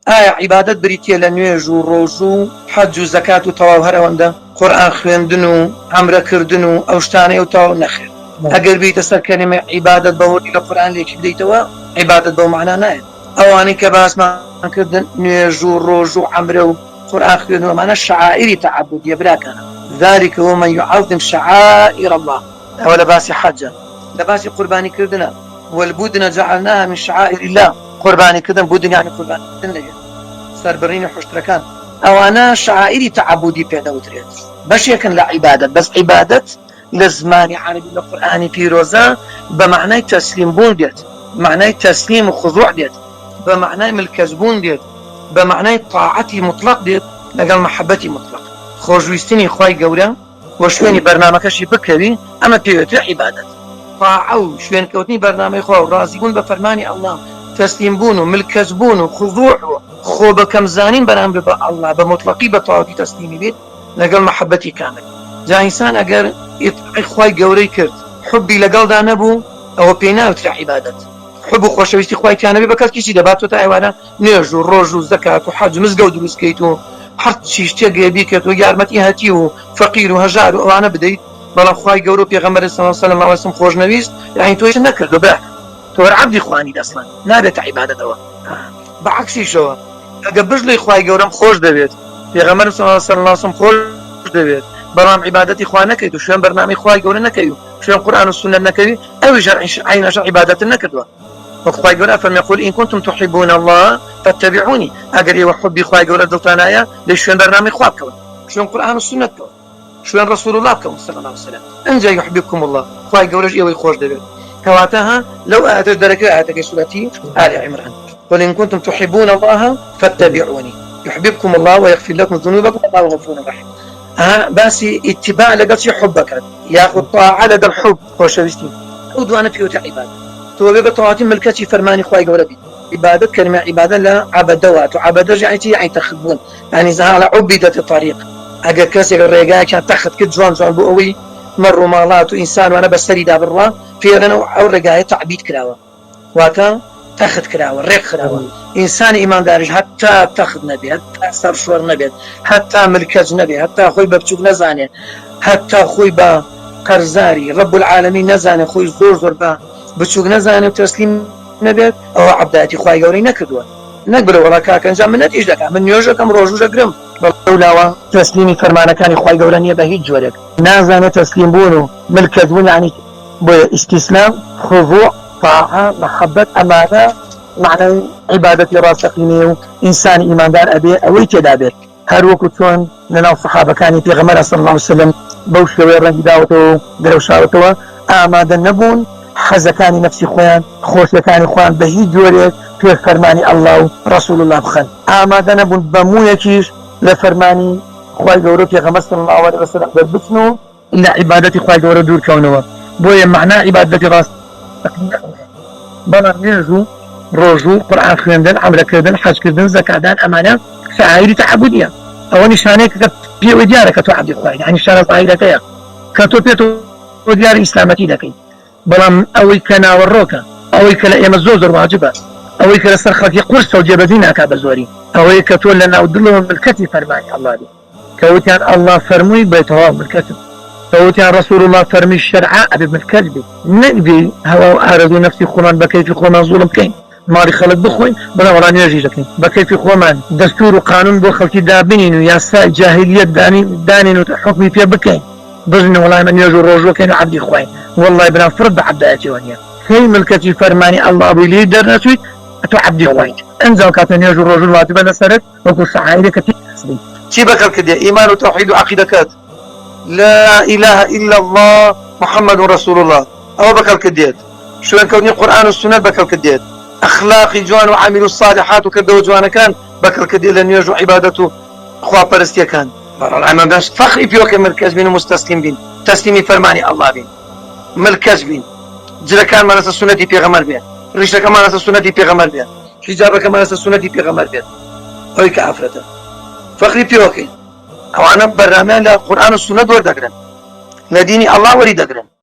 عبادت بریتە لە نوێژ و ڕۆژ و حەج و زەکات و تەواو هەر ئەوەندە قورئان خوێندن و عەمرەکردن و ئەو شتانەی و تەواو نەخێر. ئەگەر بیتە سەر کەلمە عیبادەت بەهۆی لە قورئان لێکی بدەیتەوە عیبادەت بەو مەعنا نایەت. ئەوانەی کە باسمان کردن نوێژ و ڕۆژ و عەمرە و قورئان خوێندن ئەمانە شعائری تەعەبودیە براکانە. ذلك ومن يعظم شعائر الله. ئەوە لە باسی حەجە. لە باسی قوربانی کردنە والبودن جعلناها من شعائر الله. قوربانی کردن بودن یعنی قوربانی کردن لەگەر سەربڕینی حوشتەکان ئەوانە شعائری تەعەبودی پێدەوترێت بەشێکن لە عیبادەت. بەس عیبادەت لە زمانی عەرەبی لە قورئانی پیرۆزە بە معنای تەسلیم بوون دێت، معنای تەسلیم و خضوع دێت، بە معنای ملکەز بوون دێت، بە معنای طاعەتی مطلق دێت لەگەڵ مەحەبەتی مطلق. خۆشویستنی خوای گەورە و شوێنی بەرنامەکەشی بکەوی ئەمە پێوێتە عیبادەت. طاعە و شوێنکەوتنی بەرنامەی خوا و ڕازیبوون بە فەرمانی ئەڵڵا، تەسلیم بوون و ملکەز بوون و خضوع و خۆ بەکەم زانین بەرامبەر بە ئەڵڵا بە مطلقی بە تەواوی تەسلیمی بێت لەگەڵ مەحەبەتی کامل. جا ئینسان ئەگەر ئیطاعی خوای گەورەی کرد حوبی لەگەڵدا نەبوو ئەوە پێی ناوترا عیبادەت. حب و خۆشەویستی خوای تیانەبێ بە کەس کیسی دەباتەوە تا ئێوارە نوێژ و ڕۆژ و زەکات و حەج و مزگەوت دروستکەیت و هەر چی شتێک بیکەیت و یارمەتی هەتی و فەقیر و هەژار و ئەوانە بدەیت، بەڵام خوای گەورە و پێغەمبەر صلی الله علیه و سلم خۆشنەویست یعنی تۆ هیچ نەکردو بە تۆ عەبدی خوانی دەسڵان نابێتە عیبادەتەوە. بەعەکسیشەوە ئەگە بژڵی خوای گەورەم خۆش دەوێت، پێغەمبەر صلی الله علیه و سلم خۆش دەوێت، بەڵام عیبادەتی خوا نەکەیت و شوێن بەرنامەی خوای گەورە نەکەی و شوێن قورئان و سونەت نەکەوی ئەویش عینەش عیبادەت نەکردووە. وخوای گەورە فەرمی قل إن كنتم تحبون الله فاتبعوني. ئەگەر ئێوە حبی خوای گەورە دڵتانایە لە شوێن بەرنامەی خوا بکەون، شوێن قورئان و سونەت بکەون، شوێن رسول الله بکەون صلی الله علیه و سلم، ئەنجا يحببكم الله. خوای گەورەش ئێوەی خۆش دەوێت. کەواتە ها لەو ئاەتەش دەرەکەوێت ئاەتەکەی سورەتی آل عمران قل إن كنتم تحبون الله فاتبعوني يحببكم الله ويغفر لكم ذنوبكم والله غفور رحيم. باسی اتباع لەگەڵ چی حبەکەت یاخود طاعە لەگەڵ حب خۆشەویستی ئەو دوانە پێوتە عیبادەت. تۆ بێ بە تەواوی ملکەتی فەرمانی خوای گەورە بیت. عیبادەت کلمە عیبادە لە عەبەدەوات و عەبەدەش یعنی چی؟ یعنی تەخبون، یعنی زەهاڵە عوبیدەت الطریق. ئەگەر کەسێک ڕێگایەکیان تەخت کرد جوان جوان بۆ ئەوەی مەڕ و ماڵات و ئینسان وانە بەسەریدا بڕوا فێڵەن ئەو ڕێگایە تەعبید کراوە، واتە تەخت کراوە، ڕێک خراوە. ئینسانی ئیمانداریش هەتا تەخت نەبێت، هەتا سەرشۆر نەبێت، هەتا ملکەت نەبێت، هەتا خۆی بە بچووک نەزانێت، هەتا خۆی بە قەرزاری رب العالمین نەزانێت، خۆی زۆر بە بچووک نەزانێت و تەسلیم نەبێت، ئەوە عەبدایەتی خوای گەورەی نەکردووە. نەکبرە وەڵا کاکەنجا من نەتیش دەکەم، من نوێژەکەم ڕۆژ دەگرم، بەڵاوە تەسلیمی فەرمانەکانی خوای گەورە نییە بە هیچ جۆرێک. نازانێت تەسلیم بوون و ملکەت بوون یعنی بۆیە ئیستیسلام، خضوع، طاعە، مەحەبەت، ئەمانە معنای عیبادەتی ڕاستەقینەیە و ئینسانی ئیماندار ئەبێ ئەوەی تێدا بێت. هەر وەکو چۆن لەناو سەحابەکانی پێغەمبەر صلی الله علیه و سلم بەو شێوەیە ڕەنگی داوەتەوە و دەرەوشاوەتەوە ئامادە نەبوون حەزەکانی نەفسی خۆیان، خۆشیەکانی خۆیان بە هیچ جۆرێک پێ فەرمانی ئەڵڵا و ڕەسوول الله بخەن. ئامادە نەبوون بە موویەکیش لە فەرمانی خوای گەورە و پێغەمبەر صلی الله علیه و سلم دەربچن و لە عیبادەتی خوای گەورە دوورکەونەوە. بۆیە معنای عیبادەتی ڕاستەقینە بەڵام نوێژ و ڕۆژ و قورئان خوێندن، عەمرەکردن، حەجکردن، زەکاتدان ئەمانە شعائری تەعەبودیە. ئەوە نیشانەیەکە کە پێوە دیارە کە تۆ عەبدی خوایە، یعنی نیشانە ظاهیرەکەیە کە تۆ پێتەوە دیاری ئیسلامەتی دەکەیت. بەڵام ئەوەی کە ناوەڕۆکە، ئەوەی کە لە ئێمە زۆر واجبە، ئەوەی کە لەسەر خەڵکی قورسە و جێبەجێ ناکا بە زۆری، ئەوەی کە تۆ لە ناو دڵەوە ملکەتی فەرمانی ئەڵڵا بێ، کە وتیان ئەڵڵا فەرمووی بێتەواو ملکەتم، کە وتیان ڕەسوول الله فەرمی شەرعە ئەبێ ملکەت بێ، نەبێ هەوا و ئارەزوو نەفسی خۆمان بە کەیفی خۆمان زوڵم بکەین، ماڵی خەڵک بخۆین بەڵام وەڵا نوێژی دەکەین، بە کەیفی خۆمان دەستور و قانون بۆ خەڵکی دابنین و یاسای جاهلیەت دانین و حکمی پێ بکەین، بژن وەڵای من نوێژ و ڕۆژوەکەین و عەبدی خوین. وەڵڵای بەنام فرد بە عەبدایەتیەوە نییە، کەی ملکەتی فەرمانی ئەڵڵا بووی لێی دەرنەچوویت تۆ عەبدی خوین. ئەنجاو کاتە نوێژ و ڕۆژ واتیبە لەسەرت وەکو شعائرێکە تێکسبی. چی بەکەڵ کردێ؟ ئیمان و تەوحید و عەقیدەکەت لا إله إلا الله محمد رسول الله أو بكر كديت شو كوني قرآن والسنة بكر كديت أخلاقي جوان وعمل الصالحات وكردو جوان كان بكر كديت لن يجو عبادته خوا برستيا كان العمام باش فخري بيوك مركز بين ومستسلم بين تسليمي فرماني الله بين مركز بين جل كان ما نسى السنة في غمر بين رجل كمان نسى السنة في غمر بين حجاب كمان نسى السنة في غمر بين هاي كعفرته فخري بيوك أو أنا برنامج القرآن والسنة دور دقرن لديني الله وري دقرن